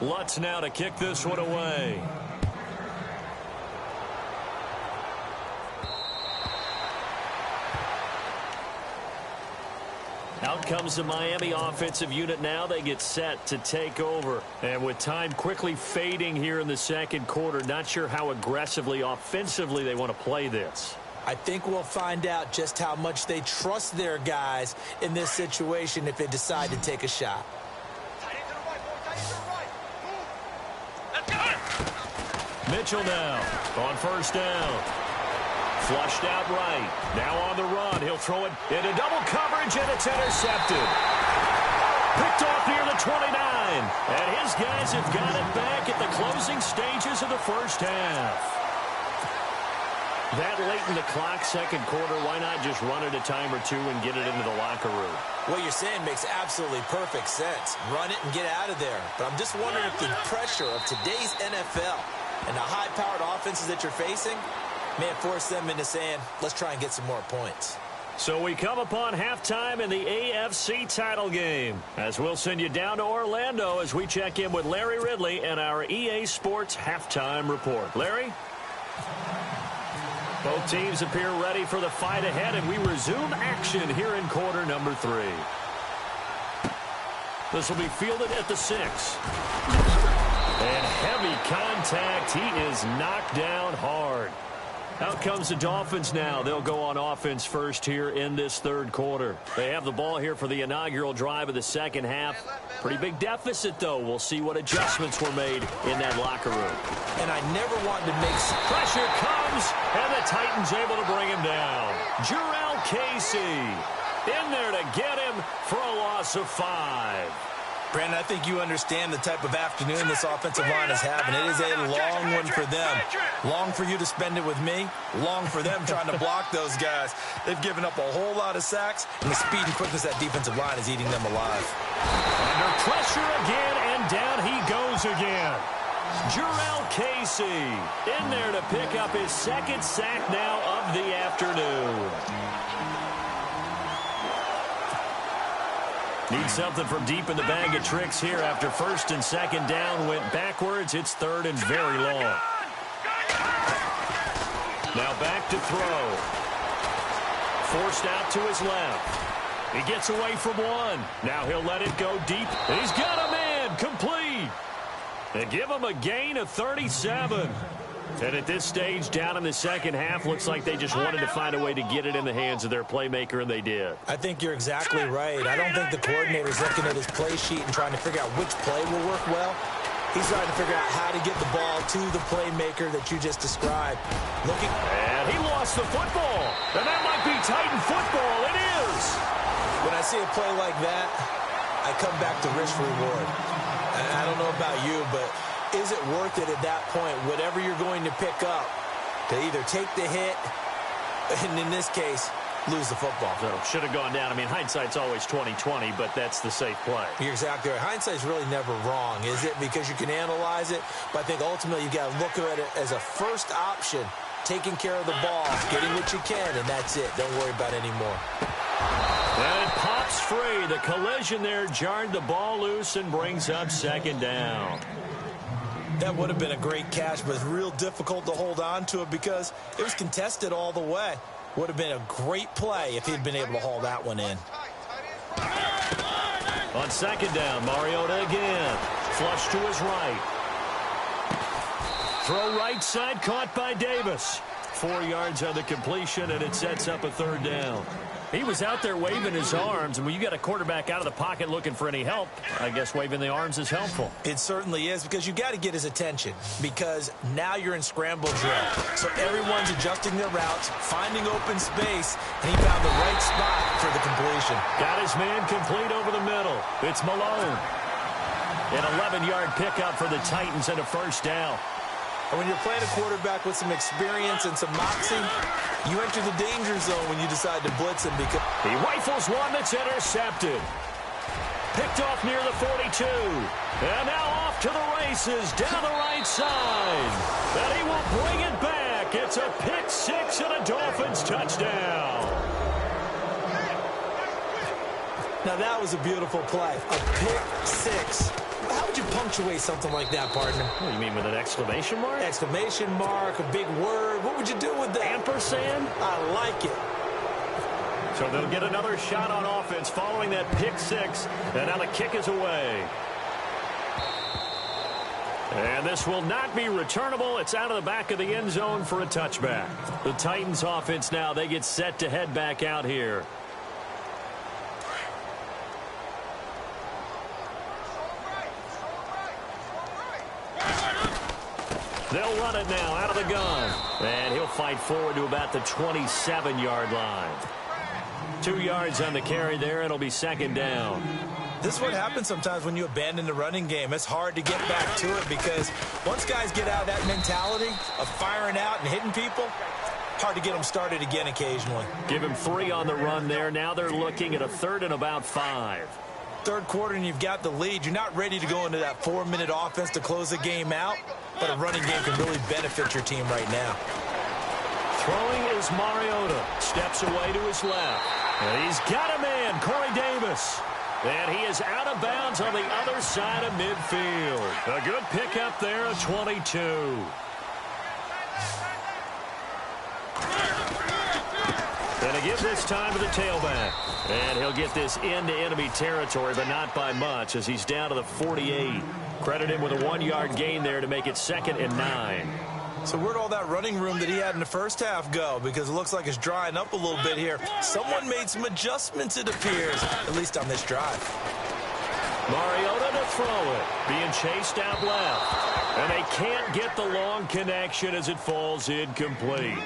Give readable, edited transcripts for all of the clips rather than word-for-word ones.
Lutz now to kick this one away. Out comes the Miami offensive unit now. They get set to take over. And with time quickly fading here in the second quarter, not sure how aggressively, offensively they want to play this. I think we'll find out just how much they trust their guys in this situation if they decide to take a shot. Mitchell now on first down. Flushed out right. Now on the run. He'll throw it into double coverage, and it's intercepted. Picked off near the 29. And his guys have got it back at the closing stages of the first half. That late in the clock, second quarter, why not just run it a time or two and get it into the locker room? What you're saying makes absolutely perfect sense. Run it and get out of there. But I'm just wondering if the pressure of today's NFL and the high-powered offenses that you're facing may have forced them into saying, let's try and get some more points. So we come upon halftime in the AFC title game, as we'll send you down to Orlando as we check in with Larry Ridley and our EA Sports halftime report. Larry? Both teams appear ready for the fight ahead, and we resume action here in quarter number 3. This will be fielded at the 6. And heavy contact. He is knocked down hard. Out comes the Dolphins now. They'll go on offense first here in this third quarter. They have the ball here for the inaugural drive of the second half. Pretty big deficit, though. We'll see what adjustments were made in that locker room. And I never wanted to make... Pressure comes, and the Titans able to bring him down. Jurrell Casey in there to get him for a loss of 5. Brandon, I think you understand the type of afternoon this offensive line is having. It is a long one for them. Long for you to spend it with me. Long for them trying to block those guys. They've given up a whole lot of sacks, and the speed and quickness of that defensive line is eating them alive. Under pressure again, and down he goes again. Jurrell Casey in there to pick up his second sack now of the afternoon. Need something from deep in the bag of tricks here after first and second down went backwards. It's third and very long. Now back to throw. Forced out to his left. He gets away from one. Now he'll let it go deep. He's got a man complete. They give him a gain of 37. And at this stage, down in the second half, looks like they just wanted to find a way to get it in the hands of their playmaker, and they did. I think you're exactly right. I don't think the coordinator's looking at his play sheet and trying to figure out which play will work well. He's trying to figure out how to get the ball to the playmaker that you just described. And he lost the football. And that might be Titan football. It is. When I see a play like that, I come back to risk reward. And I don't know about you, but... is it worth it at that point, whatever you're going to pick up, to either take the hit, and in this case, lose the football? So should have gone down. I mean, hindsight's always 20/20, but that's the safe play. You're exactly right. Hindsight's really never wrong, is it? Because you can analyze it, but I think ultimately you got to look at it as a first option, taking care of the ball, getting what you can, and that's it. Don't worry about it anymore. And it pops free. The collision there jarred the ball loose and brings up second down. That would have been a great catch, but it's real difficult to hold on to it because it was contested all the way. Would have been a great play if he'd been able to haul that one in. On second down, Mariota again. Flush to his right. Throw right side, caught by Davis. 4 yards on the completion, and it sets up a third down. He was out there waving his arms, and when you got a quarterback out of the pocket looking for any help, I guess waving the arms is helpful. It certainly is, because you got to get his attention, because now you're in scramble drill. So everyone's adjusting their routes, finding open space, and he found the right spot for the completion. Got his man complete over the middle. It's Malone. An 11-yard pickup for the Titans and a first down. And when you're playing a quarterback with some experience and some moxie, you enter the danger zone when you decide to blitz him. Because he rifles one that's intercepted. Picked off near the 42. And now off to the races down the right side. And he will bring it back. It's a pick six and a Dolphins touchdown. Now that was a beautiful play. A pick six. How would you punctuate something like that, partner? What do you mean, with an exclamation mark? Exclamation mark, a big word. What would you do with that? Ampersand? I like it. So they'll get another shot on offense following that pick six. And now the kick is away. And this will not be returnable. It's out of the back of the end zone for a touchback. The Titans offense now, they get set to head back out here. They'll run it now out of the gun. And he'll fight forward to about the 27-yard line. 2 yards on the carry there. It'll be second down. This is what happens sometimes when you abandon the running game. It's hard to get back to it because once guys get out of that mentality of firing out and hitting people, hard to get them started again occasionally. Give him 3 on the run there. Now they're looking at a 3rd and about 5. Third quarter and you've got the lead. You're not ready to go into that 4-minute offense to close the game out, but a running game can really benefit your team right now. Throwing is Mariota. Steps away to his left. And he's got a man, Corey Davis. And he is out of bounds on the other side of midfield. A good pickup there, a 22. And he gives this time to the tailback. And he'll get this into enemy territory, but not by much as he's down to the 48. Credit him with a 1-yard gain there to make it 2nd and 9. So where'd all that running room that he had in the first half go? Because it looks like it's drying up a little bit here. Someone made some adjustments, it appears, at least on this drive. Mariota to throw it. Being chased out left. And they can't get the long connection as it falls incomplete.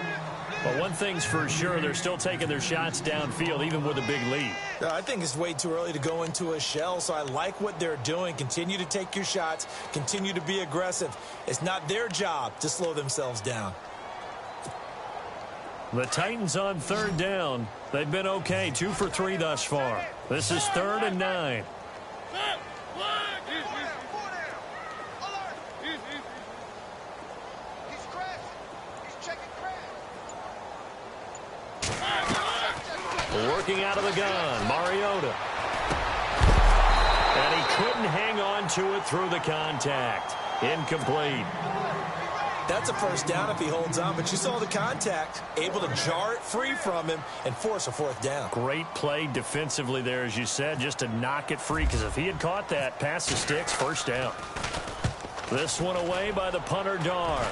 But one thing's for sure, they're still taking their shots downfield, even with a big lead. I think it's way too early to go into a shell, so I like what they're doing. Continue to take your shots. Continue to be aggressive. It's not their job to slow themselves down. The Titans on 3rd down. They've been okay, 2 for 3 thus far. This is 3rd and 9. Working out of the gun, Mariota. And he couldn't hang on to it through the contact. Incomplete. That's a first down if he holds on, but you saw the contact, able to jar it free from him and force a 4th down. Great play defensively there, as you said, just to knock it free, because if he had caught that, past the sticks, first down. This one away by the punter, Dar.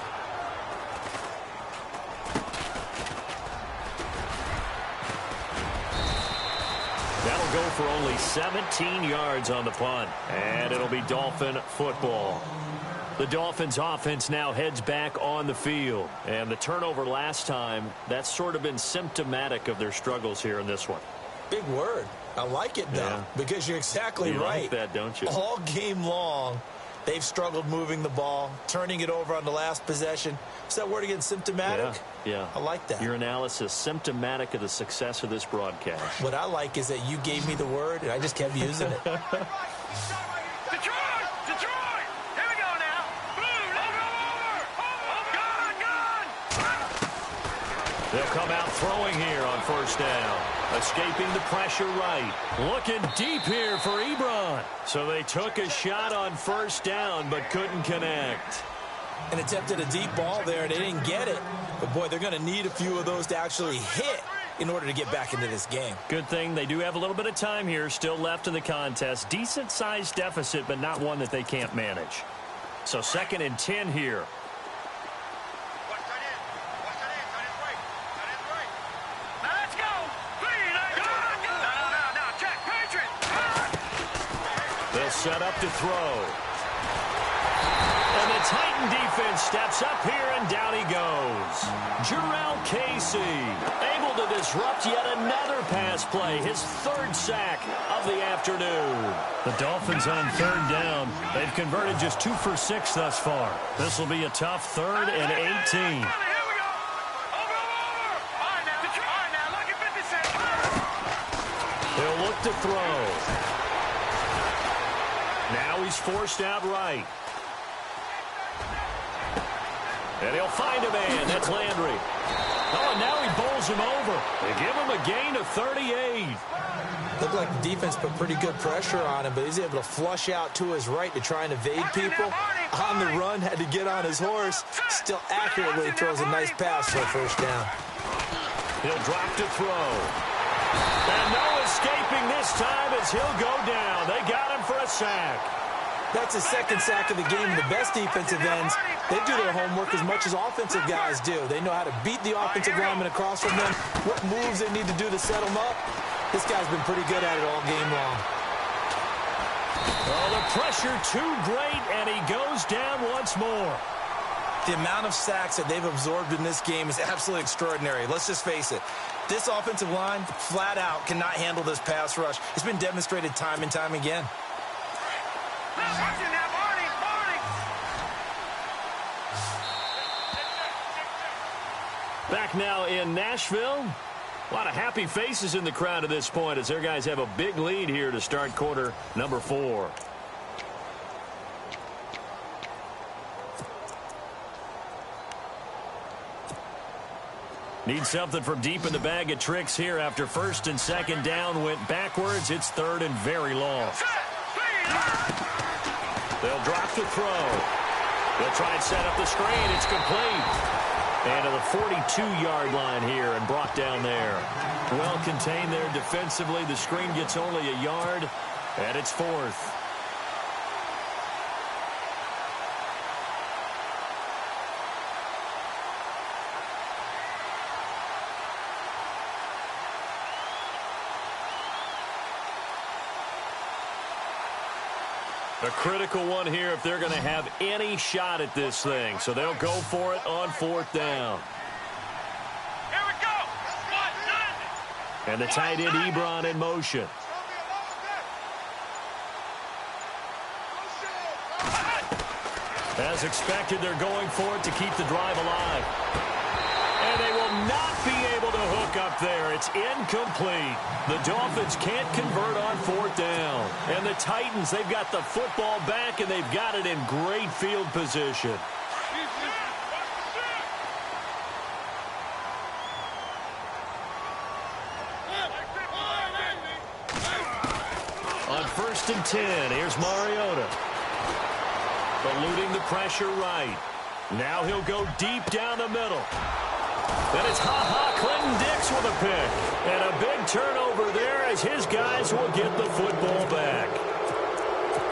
That'll go for only 17 yards on the punt, and it'll be Dolphin football. The Dolphins offense now heads back on the field, and the turnover last time, that's sort of been symptomatic of their struggles here in this one. Big word. I like it, though, because you're exactly right. You like that, don't you? All game long, they've struggled moving the ball, turning it over on the last possession. Is that word again, symptomatic? Yeah. I like that. Your analysis, symptomatic of the success of this broadcast. What I like is that you gave me the word, and I just kept using it. Detroit! Here we go now. Boom! Gun! They'll come out throwing here on 1st down. Escaping the pressure right. Looking deep here for Ebron. So they took a shot on 1st down, but couldn't connect. And attempted a deep ball there, and they didn't get it. But, boy, they're going to need a few of those to actually hit in order to get back into this game. Good thing they do have a little bit of time here still left in the contest. Decent-sized deficit, but not one that they can't manage. So 2nd and 10 here. They'll set up to throw. And the Titan defense steps up here, and down he goes. Jarrell Casey able to disrupt yet another pass play, his 3rd sack of the afternoon. The Dolphins on 3rd down. They've converted just 2 for 6 thus far. This will be a tough 3rd and 18. He'll look to throw. Now he's forced out right. And he'll find a man. That's Landry. Oh, and now he bowls him over. They give him a gain of 38. Looked like the defense put pretty good pressure on him, but he's able to flush out to his right to try and evade people. On the run, had to get on his horse. Still accurately throws a nice pass for a first down. He'll drop to throw. And no escaping this time as he'll go down. They got him for a sack. That's his second sack of the game. The best defensive ends, they do their homework as much as offensive guys do. They know how to beat the offensive lineman across from them, what moves they need to do to set them up. This guy's been pretty good at it all game long. Oh, the pressure too great, and he goes down once more. The amount of sacks that they've absorbed in this game is absolutely extraordinary. Let's just face it. This offensive line, flat out, cannot handle this pass rush. It's been demonstrated time and time again. Back now in Nashville. A lot of happy faces in the crowd at this point as their guys have a big lead here to start quarter number 4. Need something from deep in the bag of tricks here after first and second down went backwards. It's third and very long. They'll drop to throw. They'll try and set up the screen. It's complete. And to the 42-yard line here and brought down there. Well contained there defensively. The screen gets only a yard, and it's fourth. A critical one here if they're going to have any shot at this thing. So they'll go for it on fourth down. Here we go. And the tight end Ebron in motion. As expected, they're going for it to keep the drive alive. And they will not be able to hook up there. It's incomplete. The Dolphins can't convert on fourth down. And the Titans, they've got the football back, and they've got it in great field position. On first and 10, here's Mariota. Eluding the pressure right. Now he'll go deep down the middle. And it's Clinton Dix with a pick. And a big turnover there as his guys will get the football back.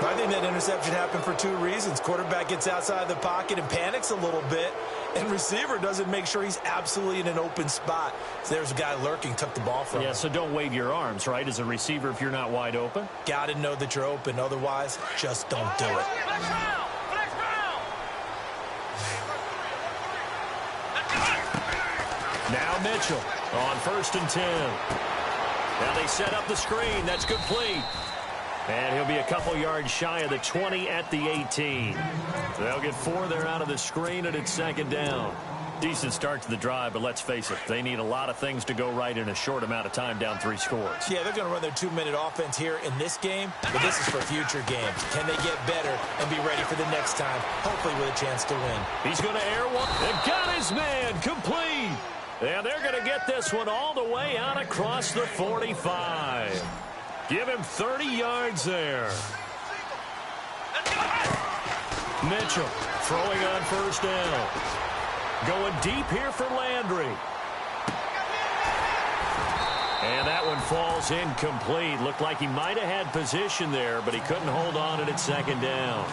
I think that interception happened for two reasons. Quarterback gets outside the pocket and panics a little bit. And receiver doesn't make sure he's absolutely in an open spot. So there's a guy lurking, took the ball from him. Yeah, so don't wave your arms, right, as a receiver if you're not wide open. Got to know that you're open. Otherwise, just don't do it. Now Mitchell on first and 10. Now they set up the screen. That's complete. And he'll be a couple yards shy of the 20 at the 18. They'll get 4 there out of the screen, and it's second down. Decent start to the drive, but let's face it, they need a lot of things to go right in a short amount of time down 3 scores. Yeah, they're going to run their 2-minute offense here in this game, but this is for future games. Can they get better and be ready for the next time, hopefully with a chance to win? He's going to air one. They've got his man complete. And they're going to get this one all the way out across the 45. Give him 30 yards there. Mitchell throwing on first down. Going deep here for Landry. And that one falls incomplete. Looked like he might have had position there, but he couldn't hold on to it second down.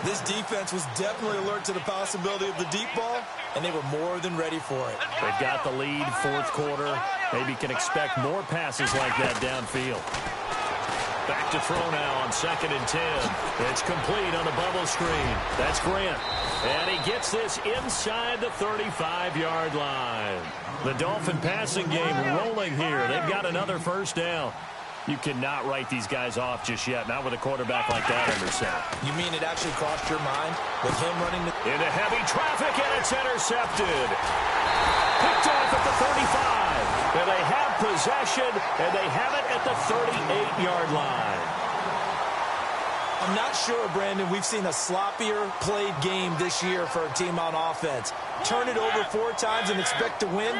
This defense was definitely alert to the possibility of the deep ball, and they were more than ready for it. They've got the lead, fourth quarter. Maybe can expect more passes like that downfield. Back to throw now on second and 10. It's complete on the bubble screen. That's Grant. And he gets this inside the 35-yard line. The Dolphin passing game rolling here. They've got another first down. You cannot write these guys off just yet, not with a quarterback like that under center. You mean it actually crossed your mind with him running into heavy traffic, and it's intercepted. Picked off at the 35. And they have possession, and they have it at the 38-yard line. I'm not sure, Brandon, we've seen a sloppier played game this year for a team on offense. Turn it over 4 times and expect to win?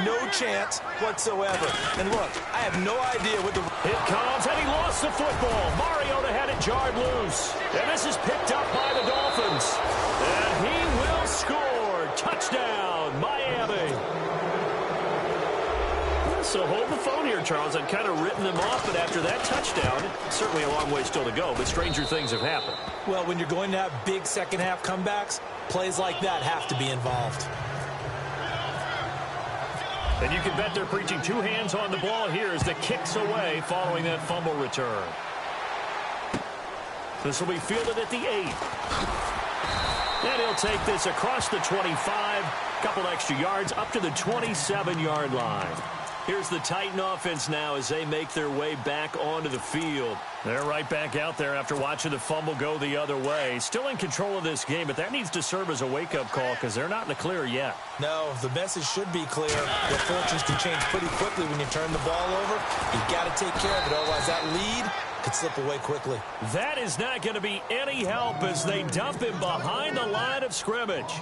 No chance whatsoever. And look, I have no idea what the... It comes, and he lost the football. Mariota had it jarred loose. And this is picked up by the Dolphins. And he will score. Touchdown, Miami. So hold the phone here, Charles. I've kind of written them off, but after that touchdown, certainly a long way still to go, but stranger things have happened. Well, when you're going to have big second-half comebacks, plays like that have to be involved. And you can bet they're preaching 2 hands on the ball here as the kick's away following that fumble return. This will be fielded at the 8. And he'll take this across the 25, couple extra yards up to the 27-yard line. Here's the Titan offense now as they make their way back onto the field. They're right back out there after watching the fumble go the other way. Still in control of this game, but that needs to serve as a wake-up call because they're not in the clear yet. No, the message should be clear. Your fortunes can change pretty quickly when you turn the ball over. You've got to take care of it, otherwise that lead could slip away quickly. That is not going to be any help as they dump him behind the line of scrimmage.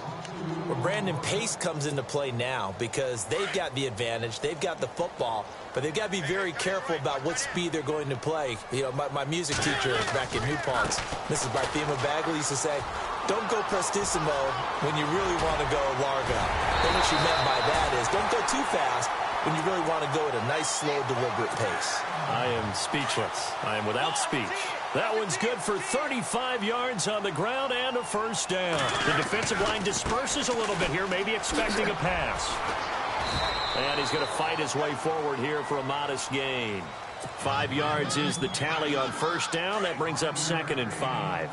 Well, Brandon, pace comes into play now because they've got the advantage. They've got the football, but they've got to be very careful about what speed they're going to play. You know, my music teacher back in New Paltz, Mrs. Barthema Bagley, used to say, don't go prestissimo when you really want to go largo. And what she meant by that is don't go too fast when you really want to go at a nice, slow, deliberate pace. I am speechless. I am without speech. That one's good for 35 yards on the ground and a first down. The defensive line disperses a little bit here, maybe expecting a pass. And he's going to fight his way forward here for a modest gain. 5 yards is the tally on first down. That brings up 2nd and 5.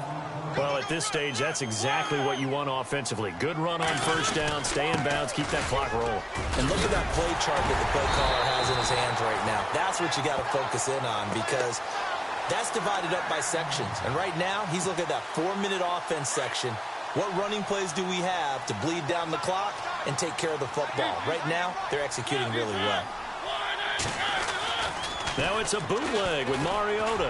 Well, at this stage, that's exactly what you want offensively. Good run on first down, stay in bounds, keep that clock rolling. And look at that play chart that the play caller has in his hands right now. That's what you got to focus in on because that's divided up by sections. And right now, he's looking at that 4-minute offense section. What running plays do we have to bleed down the clock and take care of the football? Right now, they're executing really well. Now it's a bootleg with Mariota.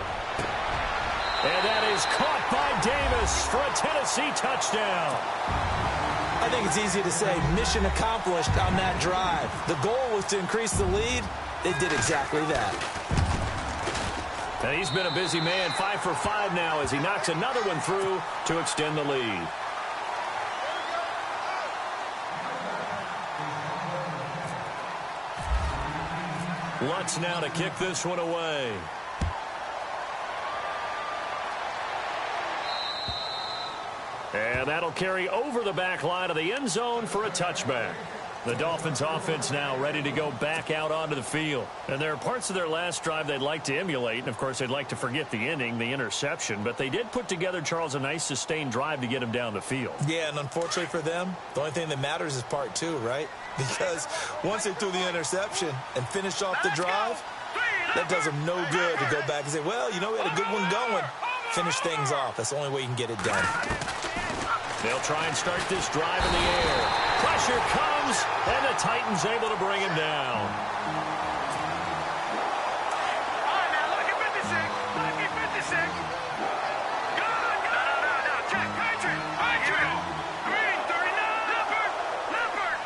And that is caught by Davis for a Tennessee touchdown. I think it's easy to say mission accomplished on that drive. The goal was to increase the lead. They did exactly that. And he's been a busy man, 5 for 5 now as he knocks another one through to extend the lead. Lutz now to kick this one away. And that'll carry over the back line of the end zone for a touchback. The Dolphins offense now ready to go back out onto the field. And there are parts of their last drive they'd like to emulate. And, of course, they'd like to forget the inning, the interception. But they did put together, Charles, a nice sustained drive to get him down the field. Yeah, and unfortunately for them, the only thing that matters is part 2, right? Because once they threw the interception and finished off the drive, that does them no good to go back and say, well, you know, we had a good one going. Finish things off. That's the only way you can get it done. They'll try and start this drive in the air. Pressure comes, and the Titans able to bring him down. All right, now, look at 56. Look at 56. Good. No. Check. Patrick. Green, 39. Lippert.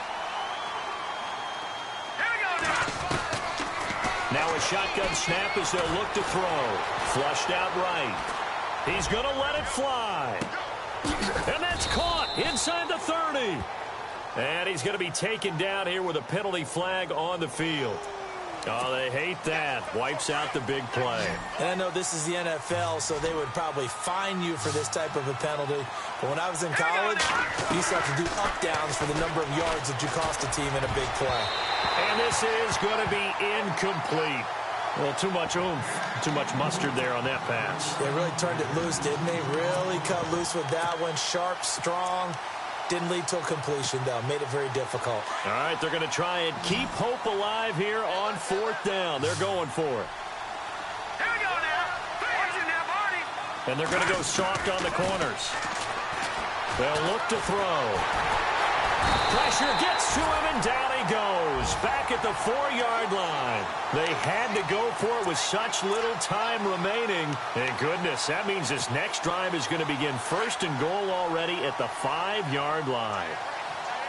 Here we go now. Now a shotgun snap as they'll look to throw. Flushed out right. He's going to let it fly. And that's caught inside the 30. And he's going to be taken down here with a penalty flag on the field. Oh, they hate that. Wipes out the big play. And I know this is the NFL, so they would probably fine you for this type of a penalty. But when I was in college, you used to have to do up-downs for the number of yards that you cost a team in a big play. And this is going to be incomplete. Well, too much oomph, too much mustard there on that pass. They really turned it loose, didn't they? Really cut loose with that one. Sharp, strong. Didn't lead to a completion, though. Made it very difficult. All right, they're going to try and keep hope alive here on 4th down. They're going for it. Here we go now. Watch it now, Barney. And they're going to go soft on the corners. They'll look to throw. Pressure gets to him, and down he goes. Back at the 4-yard line. They had to go for it with such little time remaining. And goodness, that means this next drive is going to begin first and goal already at the 5-yard line.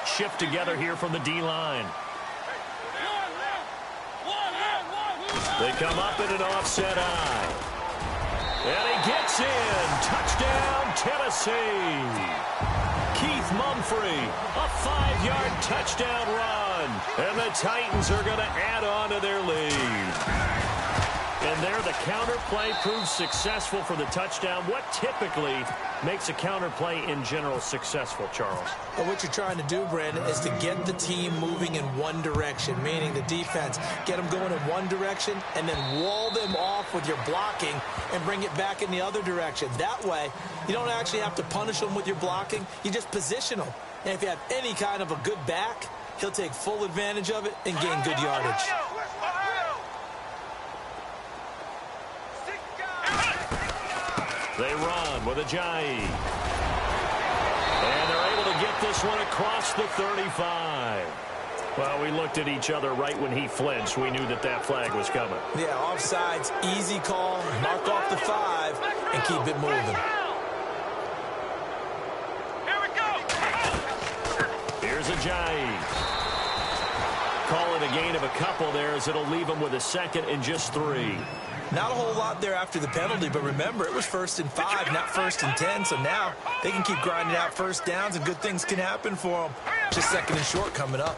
Shift together here from the D-line. They come up in an offset eye. And he gets in. Touchdown, Tennessee. Keith Mumphrey, a 5-yard touchdown run. And the Titans are going to add on to their lead. And there, the counter play proves successful for the touchdown. What typically makes a counter play in general successful, Charles? Well, what you're trying to do, Brandon, is to get the team moving in one direction, meaning the defense, get them going in one direction and then wall them off with your blocking and bring it back in the other direction. That way, you don't actually have to punish them with your blocking. You just position them. And if you have any kind of a good back, he'll take full advantage of it and gain good yardage. They run with Ajayi. And they're able to get this one across the 35. Well, we looked at each other right when he flinched. We knew that that flag was coming. Yeah, offsides, easy call, mark off the 5, and keep it moving. Here we go. Here's Ajayi. Call it a gain of a couple there as it'll leave him with a second and just 3. Not a whole lot there after the penalty, but remember, it was 1st and 5, not 1st and 10, so now they can keep grinding out first downs and good things can happen for them. Just 2nd and short coming up.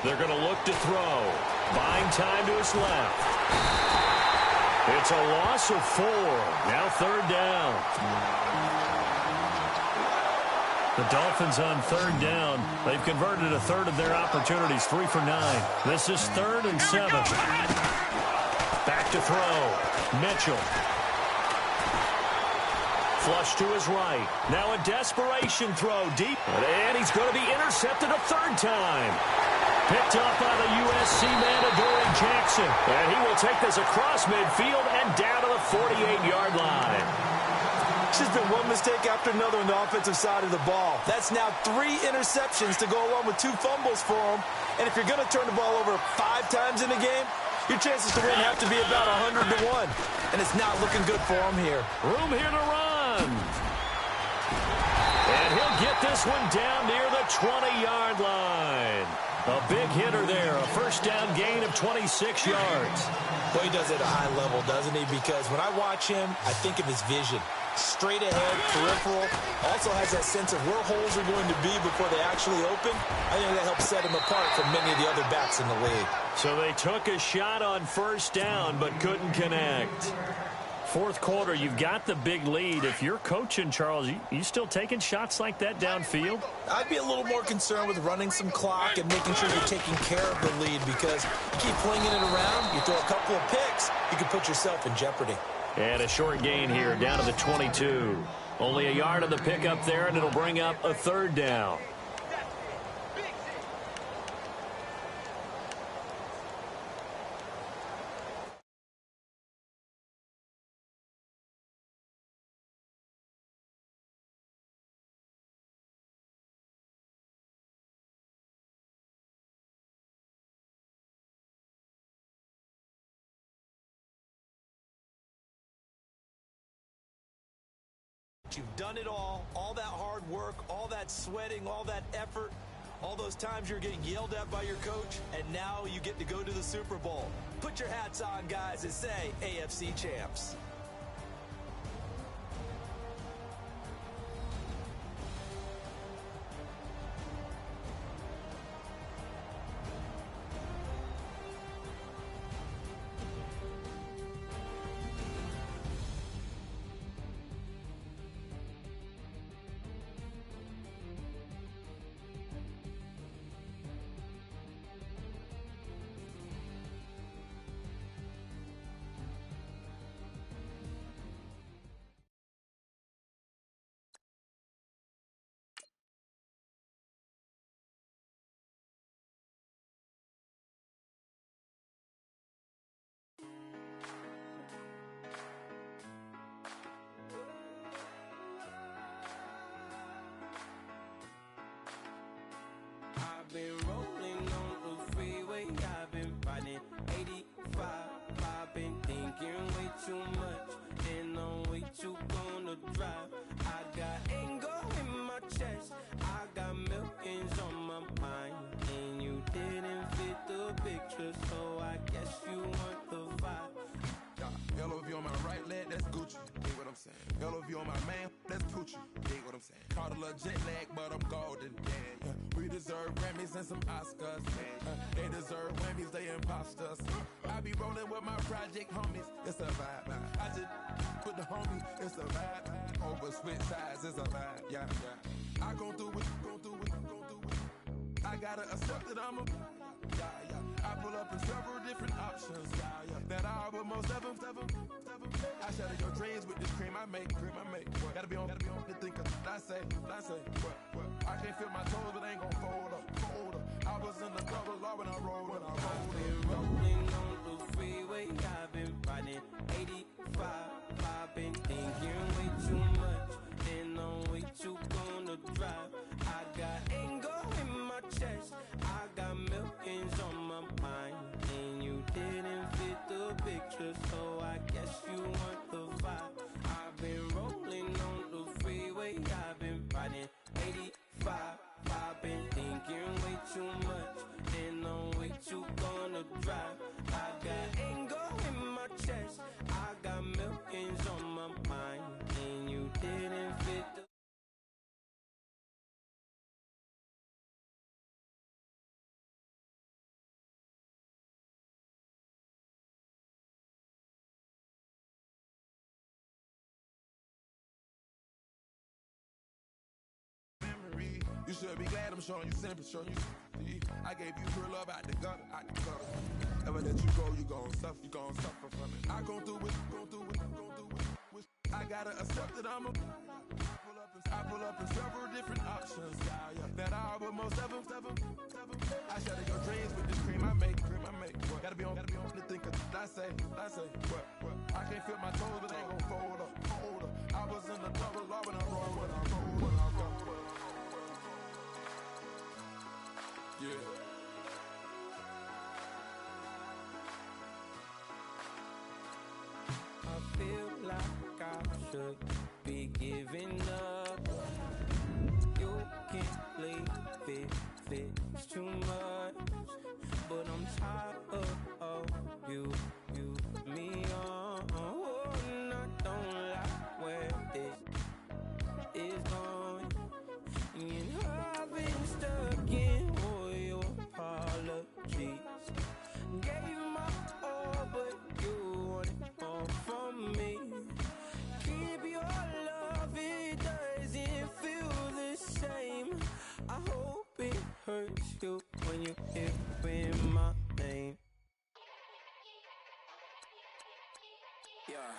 They're going to look to throw. Buying time to his left. It's a loss of 4. Now 3rd down. The Dolphins on 3rd down. They've converted a third of their opportunities, 3 for 9. This is 3rd and 7. Back to throw. Mitchell. Flush to his right. Now a desperation throw deep. And he's going to be intercepted a 3rd time. Picked up by the USC man, Adoree Jackson. And he will take this across midfield and down to the 48-yard line. It's just been one mistake after another on the offensive side of the ball. That's now 3 interceptions to go along with 2 fumbles for him. And if you're going to turn the ball over 5 times in a game, your chances to win have to be about 100 to 1. And it's not looking good for him here. Room here to run. And he'll get this one down near the 20-yard line. A big hitter there. A first down gain of 26 yards. Well, he does it at a high level, doesn't he? Because when I watch him, I think of his vision. Straight ahead, peripheral. Also has that sense of where holes are going to be before they actually open. I think that helps set him apart from many of the other backs in the league. So they took a shot on first down but couldn't connect. 4th quarter, you've got the big lead. If you're coaching, Charles, you still taking shots like that downfield? I'd be a little more concerned with running some clock and making sure you're taking care of the lead, because you keep flinging it around, you throw a couple of picks, you can put yourself in jeopardy. And a short gain here down to the 22. Only a yard of the pickup there, and it'll bring up a 3rd down. You've done it all that hard work, all that sweating, all that effort, all those times you're getting yelled at by your coach, and now you get to go to the Super Bowl. Put your hats on, guys, and say AFC champs. too much, and I'm way too gonna drive. I got anger in my chest, I got millions on my mind, and you didn't fit the picture, so I guess you want the vibe. Hello, if you on my right leg, that's Gucci. Dig what I'm saying? Hello, if you on my man, that's Poochie. Dig what I'm saying? Caught a little jet lag, but I'm golden. Yeah. We deserve Grammys and some Oscars. They deserve Whammies, they imposters. I be rolling with my project homies. It's a vibe. I just with the homies. It's a vibe. Over switch sides, it's a vibe. Yeah. I gon' do it. I gotta accept that I'm a. I pull up in several different options. That I would most ever. I shatter your dreams with this cream I make. Gotta be on the thinker. I say. What? I can't feel my toes, but ain't gon' fold up. I was in the double law when I rolled. I've been rolling on the freeway. I've been riding 85. I've been thinking way too much, and I'm way too gonna drive. I got anger in my chest, I got millions on my mind, and you didn't fit the picture, so I guess you want the vibe. I've been rolling on the freeway, I've been riding 85. I've been thinking way too much, and I'm way too gonna drive. I got anger in my chest, I got millions on my mind, and you didn't fit the. You should be glad I'm showing you sympathy. I gave you real love out the gutter. Ever let you go, you gon' suffer from it. I gon' do it. I gotta accept that I'm a. I pull up in several different options. That I would most ever. I shatter your dreams with this cream I make. Gotta be on the thinker. I say. What? I can't feel my toes, but ain't gon' fold up. I was in the double law when I rolled. Yeah. I feel like I should be giving up. You can't leave it's too much, but I'm tired of you, me on. And I don't like where this is going, and I've been stuck in all your apologies. Gave my all, but you want it all from me. Keep your love, it doesn't feel the same. I hope it hurts you when you hear my name. Yeah.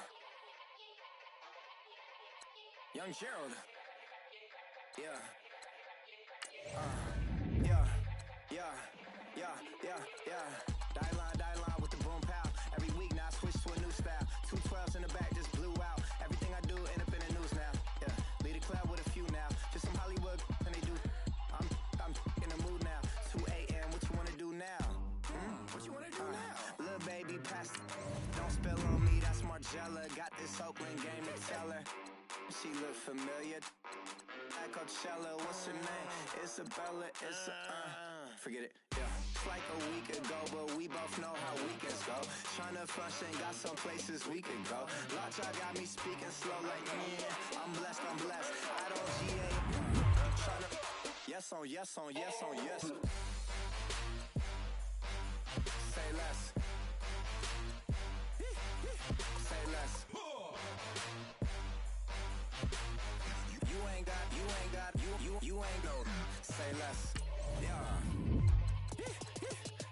Young Gerald. Yeah. Die line with the boom pow. Every week now I switch to a new style. 212s in the back just blew out. Everything I do end up in the news now. Yeah, lead a club with a few now. Just some Hollywood and they do. I'm in the mood now. 2 a.m. What you wanna do now? What you wanna do now? Little baby, pass it. Don't spill on me. That's Margella. Got this Oakland game to tell her. She look familiar. At Coachella, what's her name? Isabella. Forget it. Yeah. It's like a week ago, but we both know how weekends go. Tryna function, got some places we could go. Lot y'all got me speaking slow like, yeah, I'm blessed. I don't GA. Tryna, yes on yes. Say less. Say less. You ain't go. Say less. Yeah.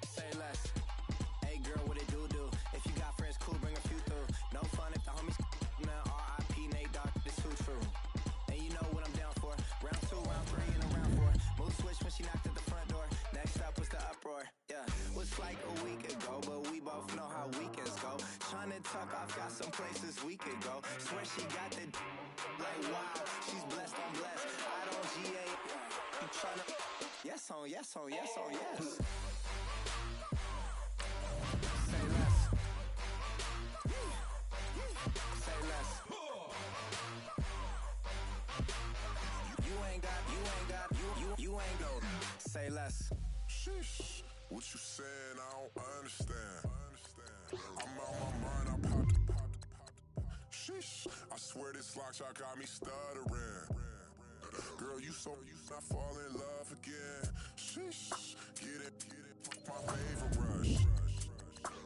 Say less. Hey girl, what it do? If you got friends, cool, bring a few through. No fun if the homies now R.I.P. Nate Dogg, this too true. And you know what I'm down for. Round 2, round 3, and a round 4. Mood switch when she knocked at the front door. Next up was the uproar. Yeah, was like a week ago, but we both know how weekends go. Tryna tuck off, got some places we could go. Swear she got the like wow, she's blessed, I'm blessed. I don't GA. You tryna yes on yes. Say less. Say less. Sheesh, what you saying? I don't understand. I'm out my mind. I popped. Sheesh, I swear this lock shot got me stuttering. Girl, you not fall in love again. Sheesh, get it, my favorite rush.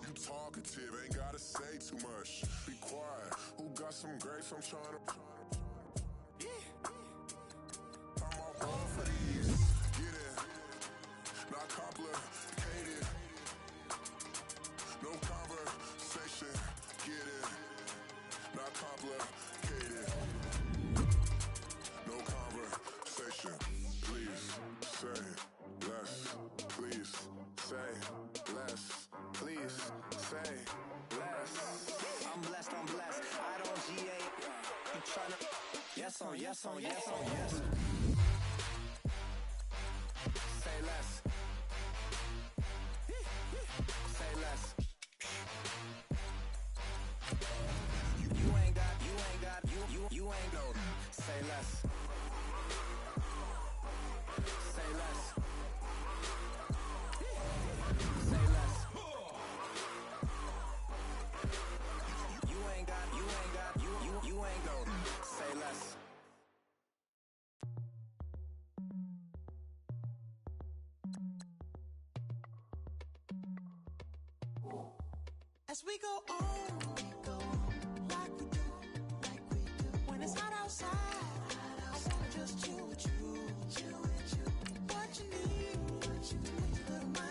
You talkative, ain't gotta say too much. Be quiet, who got some grapes? I'm trying to. I'm all wrong for these. Get it, not complicated. No conversation, get it, not complicated. No conversation, please say less. Please say less. Please say less. I'm blessed, I don't GA. You tryna. Yes on, yes on, yes on, yes. Say less. Say less. You ain't got, say less. Say less. Say less. You ain't got, say less. As we go on, like we do. When it's hot outside, I wanna just chill with you. What you need, little mind.